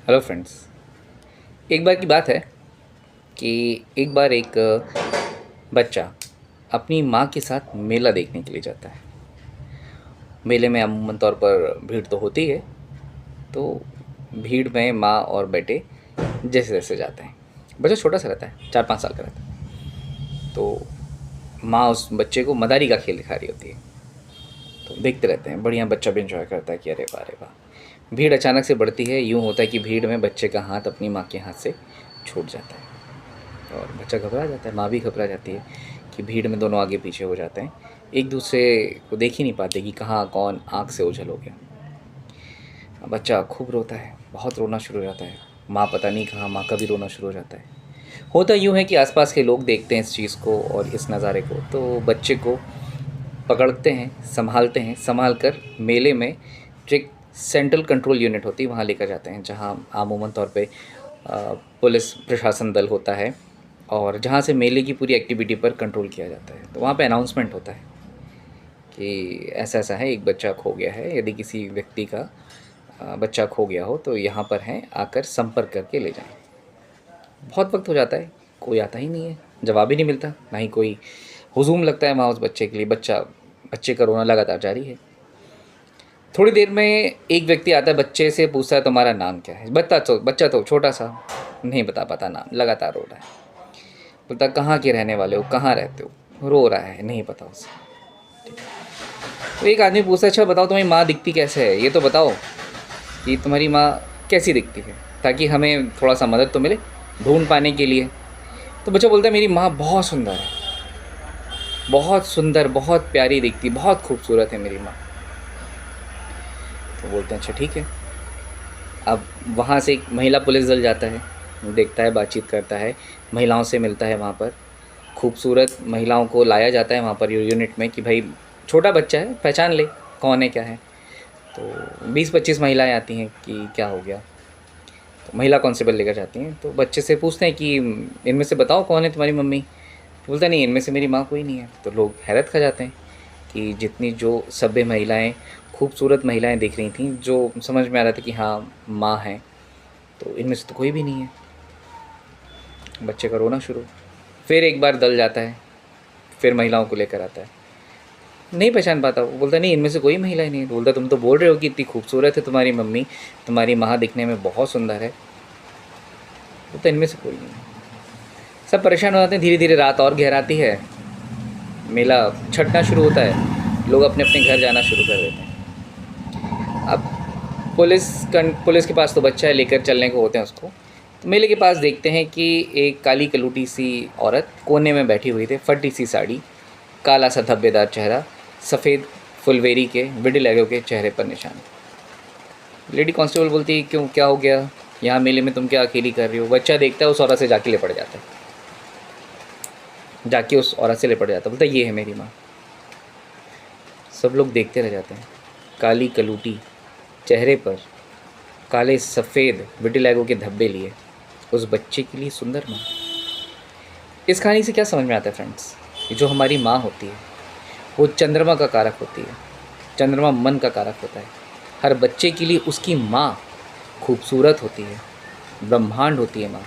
Hello friends. एक बार की बात है कि एक बार एक बच्चा अपनी माँ के साथ मेला देखने के लिए जाता है। मेले में अमूमन तौर पर भीड़ तो होती है, तो भीड़ में माँ और बेटे जैसे जैसे जाते हैं। बच्चा छोटा सा रहता है, 4-5 साल का रहता है। तो माँ उस बच्चे को मदारी का खेल दिखा रही होती है, तो देखते रहते हैं। बढ़िया बच्चा भी इंजॉय करता है कि अरे वाह अरे वाह। भीड़ अचानक से बढ़ती है। यूँ होता है कि भीड़ में बच्चे का हाथ अपनी माँ के हाथ से छूट जाता है और बच्चा घबरा जाता है। माँ भी घबरा जाती है कि भीड़ में दोनों आगे पीछे हो जाते हैं, एक दूसरे को देख ही नहीं पाते कि कहाँ कौन आँख से ओझल हो गया। बच्चा खूब रोता है, बहुत रोना शुरू हो जाता है। माँ पता नहीं कहाँ, माँ का भी रोना शुरू हो जाता है। होता यूँ है कि आसपास के लोग देखते हैं इस चीज़ को और इस नज़ारे को, तो बच्चे को पकड़ते हैं, संभालते हैं। संभाल कर मेले में जो एक सेंट्रल कंट्रोल यूनिट होती है वहाँ लेकर जाते हैं, जहाँ आमूमन तौर पे पुलिस प्रशासन दल होता है और जहाँ से मेले की पूरी एक्टिविटी पर कंट्रोल किया जाता है। तो वहाँ पे अनाउंसमेंट होता है कि ऐसा ऐसा है, एक बच्चा खो गया है। यदि किसी व्यक्ति का बच्चा खो गया हो तो यहाँ पर हैं, आकर संपर्क करके ले जाएं। बहुत वक्त हो जाता है, कोई आता ही नहीं है, जवाब ही नहीं मिलता, ना ही कोई हुजूम लगता है वहाँ उस बच्चे के लिए। बच्चे का रोना लगातार जारी है। थोड़ी देर में एक व्यक्ति आता है, बच्चे से पूछता है तुम्हारा नाम क्या है। बच्चा तो छोटा सा नहीं बता पाता नाम, लगातार रो रहा है। बोलता कहाँ के रहने वाले हो, कहाँ रहते हो। रो रहा है, नहीं पता उसे। तो एक आदमी पूछता है अच्छा बताओ तुम्हारी माँ दिखती कैसे है, ये तो बताओ कि तुम्हारी माँ कैसी दिखती है, ताकि हमें थोड़ा सा मदद तो मिले ढूंढ पाने के लिए। तो बच्चा बोलता है मेरी माँ बहुत सुंदर है, बहुत सुंदर, बहुत प्यारी दिखती, बहुत खूबसूरत है मेरी माँ। तो बोलते हैं अच्छा ठीक है। अब वहाँ से एक महिला पुलिस दल जाता है, देखता है, बातचीत करता है, महिलाओं से मिलता है। वहाँ पर खूबसूरत महिलाओं को लाया जाता है वहाँ पर यूनिट में कि भाई छोटा बच्चा है, पहचान ले कौन है क्या है। तो 20-25 महिलाएं आती हैं कि क्या हो गया। तो महिला कांस्टेबल लेकर जाती हैं, तो बच्चे से पूछते हैं कि इनमें से बताओ कौन है तुम्हारी मम्मी। तो बोलता नहीं, इनमें से मेरी माँ कोई नहीं है। तो लोग हैरत खा जाते हैं कि जितनी जो सभ्य महिलाएं, खूबसूरत महिलाएं दिख रही थीं, जो समझ में आ रहा था कि हाँ माँ हैं, तो इनमें से तो कोई भी नहीं है। बच्चे का रोना शुरू। फिर एक बार दल जाता है, फिर महिलाओं को लेकर आता है, नहीं पहचान पाता। वो बोलता नहीं, इनमें से कोई महिला नहीं है। बोलता तुम तो बोल रहे हो कि इतनी खूबसूरत है तुम्हारी मम्मी, तुम्हारी माँ दिखने में बहुत सुंदर है। बोलता इनमें से कोई नहीं है। सब परेशान हो जाते हैं। धीरे धीरे रात और गहराती है, मेला छटना शुरू होता है, लोग अपने अपने घर जाना शुरू कर देते हैं। अब पुलिस के पास तो बच्चा है, लेकर चलने को होते हैं उसको। तो मेले के पास देखते हैं कि एक काली कलूटी सी औरत कोने में बैठी हुई थी, फटी सी साड़ी, काला सा धब्बेदार चेहरा, सफ़ेद फुलवेरी के विडिलेगो के चेहरे पर निशान। लेडी कांस्टेबल बोलती है क्यों, क्या हो गया, यहाँ मेले में तुम क्या अकेली कर रही हो। बच्चा देखता है, उस औरत से जाके लिपट जाता है, जाके उस औरत से लिपट जाता है, बोलता ये है मेरी माँ। सब लोग देखते रह जाते हैं। काली कलूटी चेहरे पर काले सफ़ेद विटिलिगो के धब्बे लिए उस बच्चे के लिए सुंदर माँ। इस कहानी से क्या समझ में आता है फ्रेंड्स, कि जो हमारी माँ होती है वो चंद्रमा का कारक होती है। चंद्रमा मन का कारक होता है। हर बच्चे के लिए उसकी माँ खूबसूरत होती है, ब्रह्मांड होती है माँ,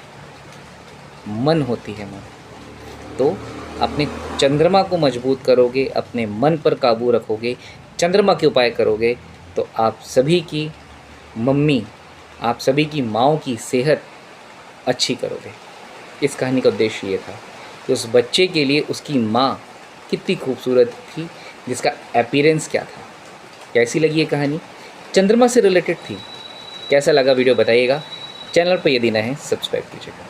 मन होती है माँ। तो अपने चंद्रमा को मजबूत करोगे, अपने मन पर काबू रखोगे, चंद्रमा के उपाय करोगे, तो आप सभी की मम्मी, आप सभी की माँओं की सेहत अच्छी करोगे। इस कहानी का उद्देश्य ये था कि उस बच्चे के लिए उसकी माँ कितनी खूबसूरत थी, जिसका अपीयरेंस क्या था। कैसी लगी ये कहानी, चंद्रमा से रिलेटेड थी। कैसा लगा वीडियो बताइएगा। चैनल पर यदि नए हैं सब्सक्राइब कीजिएगा।